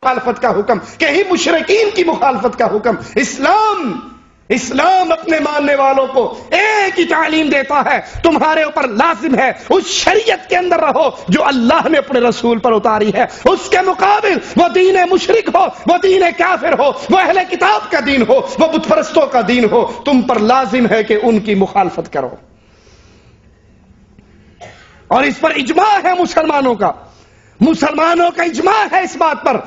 مخالفت کا حکم، کہیں مشرکین کی مخالفت کا حکم۔ اسلام اپنے ماننے والوں کو ایک ہی تعلیم دیتا ہے، تمہارے اوپر لازم ہے اس شریعت کے اندر رہو جو اللہ نے اپنے رسول پر اتاری ہے۔ اس کے مقابل وہ دین مشرک ہو، وہ دین کافر ہو، وہ اہل کتاب کا دین ہو، وہ بت پرستوں کا دین ہو، تم پر لازم ہے کہ ان کی مخالفت کرو۔ اور اس پر اجماع ہے مسلمانوں کا اجماع ہے اس بات پر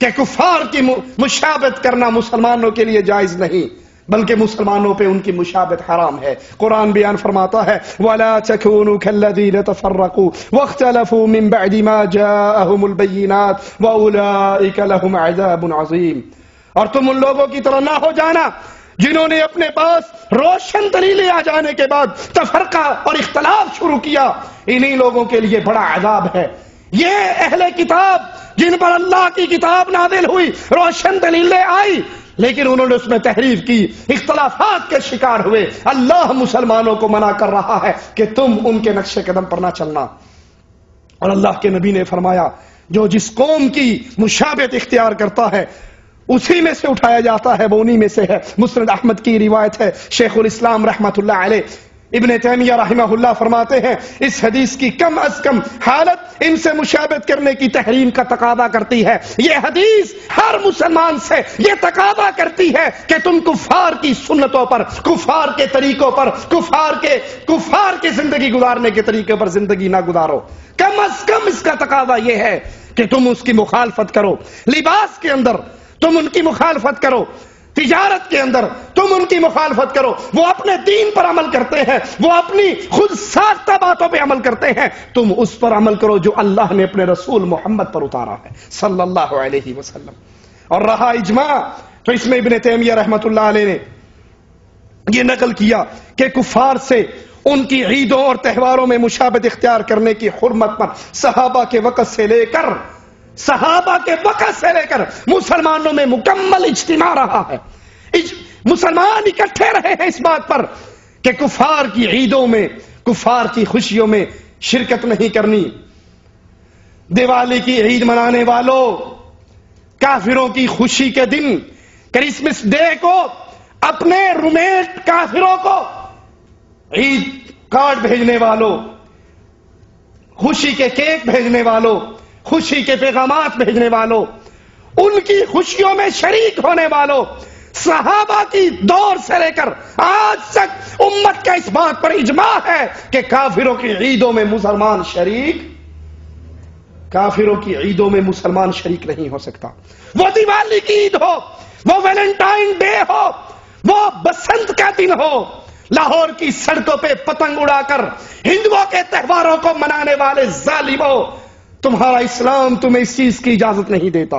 کہ کفار کی مشابہت کرنا مسلمانوں کے لیے جائز نہیں، بلکہ مسلمانوں پہ ان کی مشابہت حرام ہے۔ قرآن بیان فرماتا ہے وَلَا تَكُونُوا كَالَّذِينَ تَفَرَّقُوا وَاخْتَلَفُوا مِن بَعْدِ مَا جَاءَهُمُ الْبَيِّنَاتُ وَأُولَئِكَ لَهُمْ عَذَابٌ عَظِيمٌ۔ اور تم ان لوگوں کی طرح نہ ہو جانا جنہوں نے اپنے پاس روشن دلیلیں آ جانے کے بعد تفرقہ اور اختلاف شروع کیا، انہی لوگوں کے لیے بڑا عذاب ہے۔ یہ اہل کتاب جن پر اللہ کی کتاب نازل ہوئی، روشن دلیلیں آئی، لیکن انہوں نے اس میں تحریف کی، اختلافات کے شکار ہوئے۔ اللہ مسلمانوں کو منع کر رہا ہے کہ تم ان کے نقش قدم پر نہ چلنا۔ اور اللہ کے نبی نے فرمایا جو جس قوم کی مشابہت اختیار کرتا ہے اسی میں سے اٹھایا جاتا ہے، وہ انہی میں سے ہے۔ مسند احمد کی روایت ہے، شیخ الاسلام رحمۃ اللہ علیہ ابن تیمیہ رحمہ اللہ فرماتے ہیں اس حدیث کی کم از کم حالت ان سے مشابہت کرنے کی تحریم کا تقاضا کرتی ہے۔ یہ حدیث ہر مسلمان سے یہ تقاضا کرتی ہے کہ تم کفار کی سنتوں پر، کفار کے طریقوں پر، کفار کے زندگی گزارنے کے طریقے پر زندگی نہ گزارو۔ کم از کم اس کا تقاضا یہ ہے کہ تم اس کی مخالفت کرو۔ لباس کے اندر تم ان کی مخالفت کرو، تجارت کے اندر تم ان کی مخالفت کرو۔ وہ اپنے دین پر عمل کرتے ہیں، وہ اپنی خود ساختہ باتوں پہ عمل کرتے ہیں، تم اس پر عمل کرو جو اللہ نے اپنے رسول محمد پر اتارا ہے صلی اللہ علیہ وسلم۔ اور رہا اجماع تو اس میں ابن تیمیہ رحمۃ اللہ علیہ نے یہ نقل کیا کہ کفار سے ان کی عیدوں اور تہواروں میں مشابہت اختیار کرنے کی حرمت پر صحابہ کے وقت سے لے کر مسلمانوں میں مکمل اجتماع رہا ہے۔ مسلمان اکٹھے رہے ہیں اس بات پر کہ کفار کی عیدوں میں، کفار کی خوشیوں میں شرکت نہیں کرنی۔ دیوالی کی عید منانے والوں، کافروں کی خوشی کے دن کرسمس ڈے کو اپنے رومیٹ کافروں کو عید کارڈ بھیجنے والوں، خوشی کے کیک بھیجنے والوں، خوشی کے پیغامات بھیجنے والوں، ان کی خوشیوں میں شریک ہونے والوں، صحابہ کی دور سے لے کر آج تک امت کا اس بات پر اجماع ہے کہ کافروں کی عیدوں میں مسلمان شریک نہیں ہو سکتا۔ وہ دیوالی کی عید ہو، وہ ویلنٹائن ڈے ہو، وہ بسنت کا دن ہو، لاہور کی سڑکوں پہ پتنگ اڑا کر ہندوؤں کے تہواروں کو منانے والے ظالموں، تمہارا اسلام تمہیں اس چیز کی اجازت نہیں دیتا۔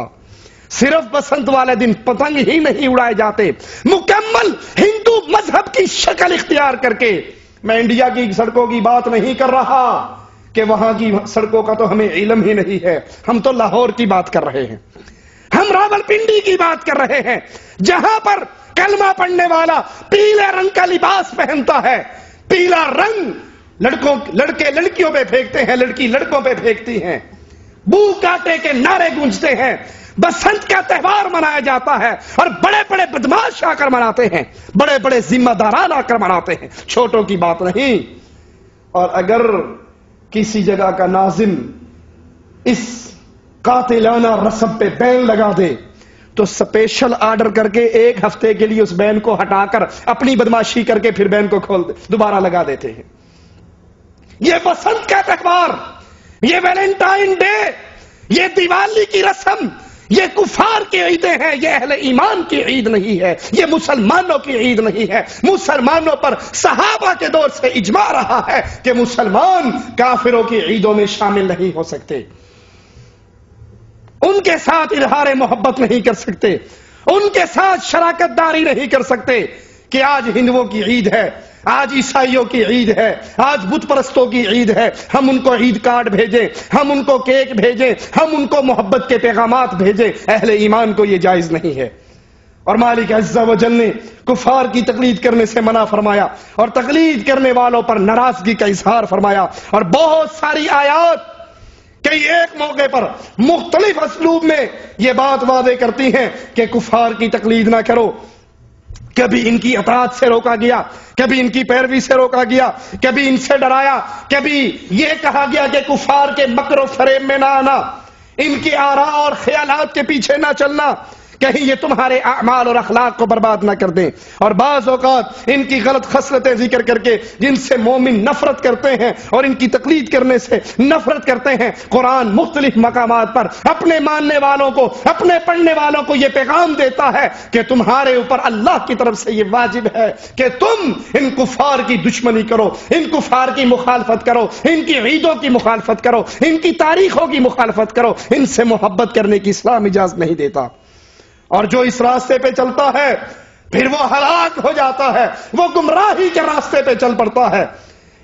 صرف بسنت والے دن پتنگ ہی نہیں اڑائے جاتے، مکمل ہندو مذہب کی شکل اختیار کر کے۔ میں انڈیا کی سڑکوں کی بات نہیں کر رہا کہ وہاں کی سڑکوں کا تو ہمیں علم ہی نہیں ہے، ہم تو لاہور کی بات کر رہے ہیں، ہم راولپنڈی کی بات کر رہے ہیں، جہاں پر کلمہ پڑھنے والا پیلے رنگ کا لباس پہنتا ہے۔ پیلا رنگ لڑکے لڑکیوں پہ پھینکتے ہیں، لڑکی لڑکوں پہ پھینکتی ہیں، بو کاٹے کے نعرے گونجتے ہیں، بسنت کا تہوار منایا جاتا ہے اور بڑے بڑے بدماش آ کر مناتے ہیں، بڑے بڑے ذمہ داران آ کر مناتے ہیں، چھوٹوں کی بات نہیں۔ اور اگر کسی جگہ کا ناظم اس قاتلانہ رسم پہ بین لگا دے تو سپیشل آرڈر کر کے ایک ہفتے کے لیے اس بین کو ہٹا کر اپنی بدماشی کر کے پھر بین کو دوبارہ لگا دیتے ہیں۔ یہ بسنت کا تہوار، یہ ویلنٹائن ڈے، یہ دیوالی کی رسم، یہ کفار کی عیدیں ہیں، یہ اہل ایمان کی عید نہیں ہے، یہ مسلمانوں کی عید نہیں ہے۔ مسلمانوں پر صحابہ کے دور سے اجماع رہا ہے کہ مسلمان کافروں کی عیدوں میں شامل نہیں ہو سکتے، ان کے ساتھ اظہار محبت نہیں کر سکتے، ان کے ساتھ شراکت داری نہیں کر سکتے۔ کہ آج ہندوؤں کی عید ہے، آج عیسائیوں کی عید ہے، آج بت پرستوں کی عید ہے، ہم ان کو عید کارڈ بھیجیں، ہم ان کو کیک بھیجیں، ہم ان کو محبت کے پیغامات بھیجیں، اہل ایمان کو یہ جائز نہیں ہے۔ اور مالک عز و جل نے کفار کی تقلید کرنے سے منع فرمایا اور تقلید کرنے والوں پر ناراضگی کا اظہار فرمایا، اور بہت ساری آیات کہ ایک موقع پر مختلف اسلوب میں یہ بات واضح کرتی ہیں کہ کفار کی تقلید نہ کرو. کبھی ان کی اطاعت سے روکا گیا، کبھی ان کی پیروی سے روکا گیا، کبھی ان سے ڈرایا، کبھی یہ کہا گیا کہ کفار کے مکر و فریب میں نہ آنا، ان کی آراء اور خیالات کے پیچھے نہ چلنا، کہیں یہ تمہارے اعمال اور اخلاق کو برباد نہ کر دیں. اور بعض اوقات ان کی غلط خصلتیں ذکر کر کے جن سے مومن نفرت کرتے ہیں اور ان کی تقلید کرنے سے نفرت کرتے ہیں، قرآن مختلف مقامات پر اپنے ماننے والوں کو، اپنے پڑھنے والوں کو یہ پیغام دیتا ہے کہ تمہارے اوپر اللہ کی طرف سے یہ واجب ہے کہ تم ان کفار کی دشمنی کرو، ان کفار کی مخالفت کرو، ان کی عیدوں کی مخالفت کرو، ان کی تاریخوں کی مخالفت کرو. ان سے محبت کرنے کی اسلام اجازت نہیں دیتا. اور جو اس راستے پہ چلتا ہے پھر وہ ہلاک ہو جاتا ہے، وہ گمراہی کے راستے پہ چل پڑتا ہے.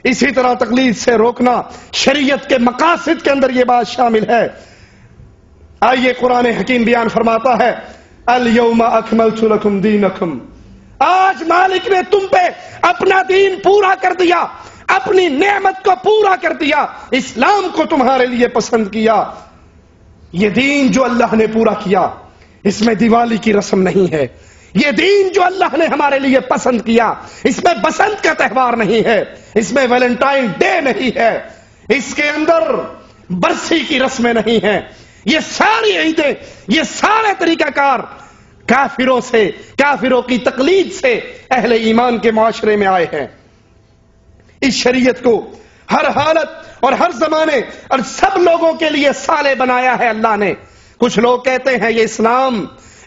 اسی طرح تقلید سے روکنا شریعت کے مقاصد کے اندر یہ بات شامل ہے. آئیے قرآن حکیم بیان فرماتا ہے الیوم اکملت لکم دینکم، آج مالک نے تم پہ اپنا دین پورا کر دیا، اپنی نعمت کو پورا کر دیا، اسلام کو تمہارے لیے پسند کیا. یہ دین جو اللہ نے پورا کیا، اس میں دیوالی کی رسم نہیں ہے. یہ دین جو اللہ نے ہمارے لیے پسند کیا، اس میں بسنت کا تہوار نہیں ہے، اس میں ویلنٹائن ڈے نہیں ہے، اس کے اندر برسی کی رسمیں نہیں ہیں. یہ ساری عیدیں، یہ سارے طریقہ کار کافروں سے، کافروں کی تقلید سے اہل ایمان کے معاشرے میں آئے ہیں. اس شریعت کو ہر حالت اور ہر زمانے اور سب لوگوں کے لیے صالح بنایا ہے اللہ نے. کچھ لوگ کہتے ہیں یہ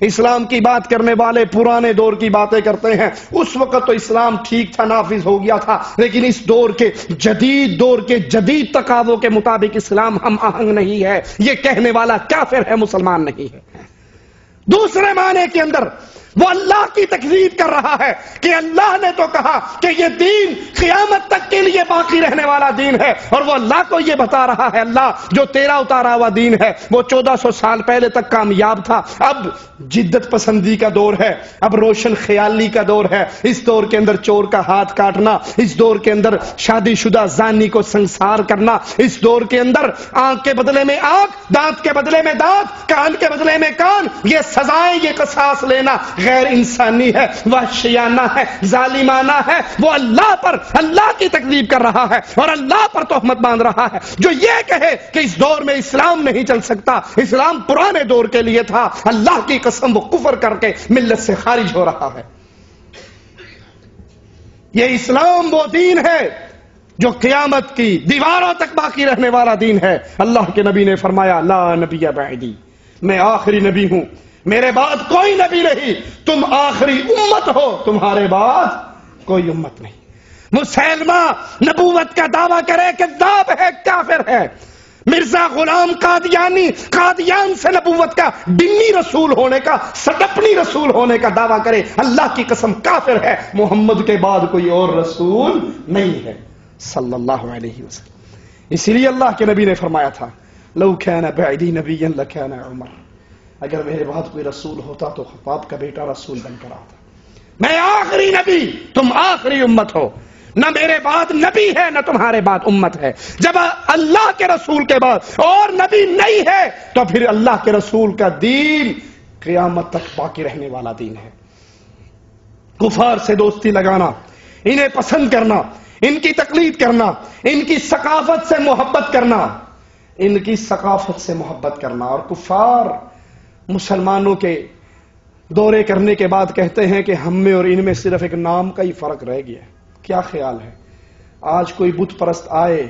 اسلام کی بات کرنے والے پرانے دور کی باتیں کرتے ہیں، اس وقت تو اسلام ٹھیک تھا، نافذ ہو گیا تھا، لیکن اس دور کے جدید تقاضوں کے مطابق اسلام ہم آہنگ نہیں ہے. یہ کہنے والا کافر ہے، مسلمان نہیں ہے. دوسرے معنی کے اندر وہ اللہ کی تکذیب کر رہا ہے کہ اللہ نے تو کہا کہ یہ دین قیامت تک کے لیے باقی رہنے والا دین ہے، اور وہ اللہ کو یہ بتا رہا ہے اللہ جو تیرا اتارا ہوا دین ہے وہ 1400 سال پہلے تک کامیاب تھا. اب جدت پسندی کا دور ہے، اب روشن خیالی کا دور ہے. اس دور کے اندر چور کا ہاتھ کاٹنا، اس دور کے اندر شادی شدہ زانی کو سنسار کرنا، اس دور کے اندر آنکھ کے بدلے میں آنکھ، دانت کے بدلے میں دانت، کان کے بدلے میں کان، یہ سزائیں، یہ قصاص لینا غیر انسانی ہے، وحشیانہ ہے، ظالمانہ ہے. وہ اللہ پر، اللہ کی تکذیب کر رہا ہے اور اللہ پر تہمت باندھ رہا ہے. جو یہ کہے کہ اس دور میں اسلام نہیں چل سکتا، اسلام پرانے دور کے لیے تھا، اللہ کی قسم وہ کفر کر کے ملت سے خارج ہو رہا ہے. یہ اسلام وہ دین ہے جو قیامت کی دیواروں تک باقی رہنے والا دین ہے. اللہ کے نبی نے فرمایا لا نبی بعدی، میں آخری نبی ہوں، میرے بعد کوئی نبی نہیں، تم آخری امت ہو، تمہارے بعد کوئی امت نہیں. مسلمہ نبوت کا دعویٰ کرے کذاب ہے، کافر ہے. مرزا غلام قادیانی قادیان سے نبوت کا ڈمی رسول ہونے کا، سٹپنی رسول ہونے کا دعویٰ کرے، اللہ کی قسم کافر ہے. محمد کے بعد کوئی اور رسول نہیں ہے صلی اللہ علیہ وسلم. اسی لیے اللہ کے نبی نے فرمایا تھا لو کان بعدی نبی لکان عمر، اگر میرے بعد کوئی رسول ہوتا تو خطاب کا بیٹا رسول بن کر آتا. میں آخری نبی، تم آخری امت ہو، نہ میرے بعد نبی ہے نہ تمہارے بعد امت ہے. جب اللہ کے رسول کے بعد اور نبی نہیں ہے تو پھر اللہ کے رسول کا دین قیامت تک باقی رہنے والا دین ہے. کفار سے دوستی لگانا، انہیں پسند کرنا، ان کی تقلید کرنا، ان کی ثقافت سے محبت کرنا، ان کی ثقافت سے محبت کرنا. اور کفار مسلمانوں کے دورے کرنے کے بعد کہتے ہیں کہ ہم میں اور ان میں صرف ایک نام کا ہی فرق رہ گیا. کیا خیال ہے؟ آج کوئی بت پرست آئے،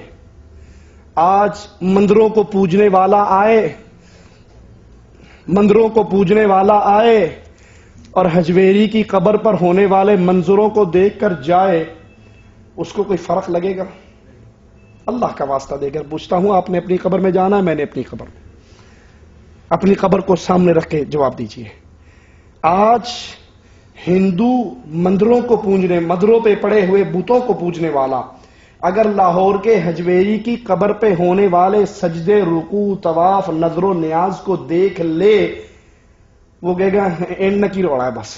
آج مندروں کو پوجنے والا آئے، مندروں کو پوجنے والا آئے اور حجویری کی قبر پر ہونے والے منظروں کو دیکھ کر جائے، اس کو کوئی فرق لگے گا؟ اللہ کا واسطہ دے کر پوچھتا ہوں، آپ نے اپنی قبر میں جانا ہے، میں نے اپنی قبر میں، اپنی قبر کو سامنے رکھ کے جواب دیجئے. آج ہندو مندروں کو پوجنے، مندروں پہ پڑے ہوئے بتوں کو پوجنے والا اگر لاہور کے حجویری کی قبر پہ ہونے والے سجدے، رکوع، طواف، نظر و نیاز کو دیکھ لے، وہ کہے گا این کی روڑا ہے، بس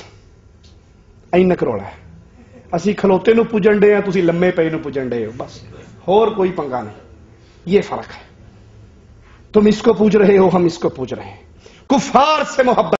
این روڑا ہے، اسی کھلوتے نو پوجن ڈے ہیں، تسی لمے پے نو پوجن ڈے ہو، بس اور کوئی پنگا نہیں. یہ فرق ہے. تم اس کو پوج رہے ہو، ہم اس کو پوج رہے ہیں، کفار سے محبت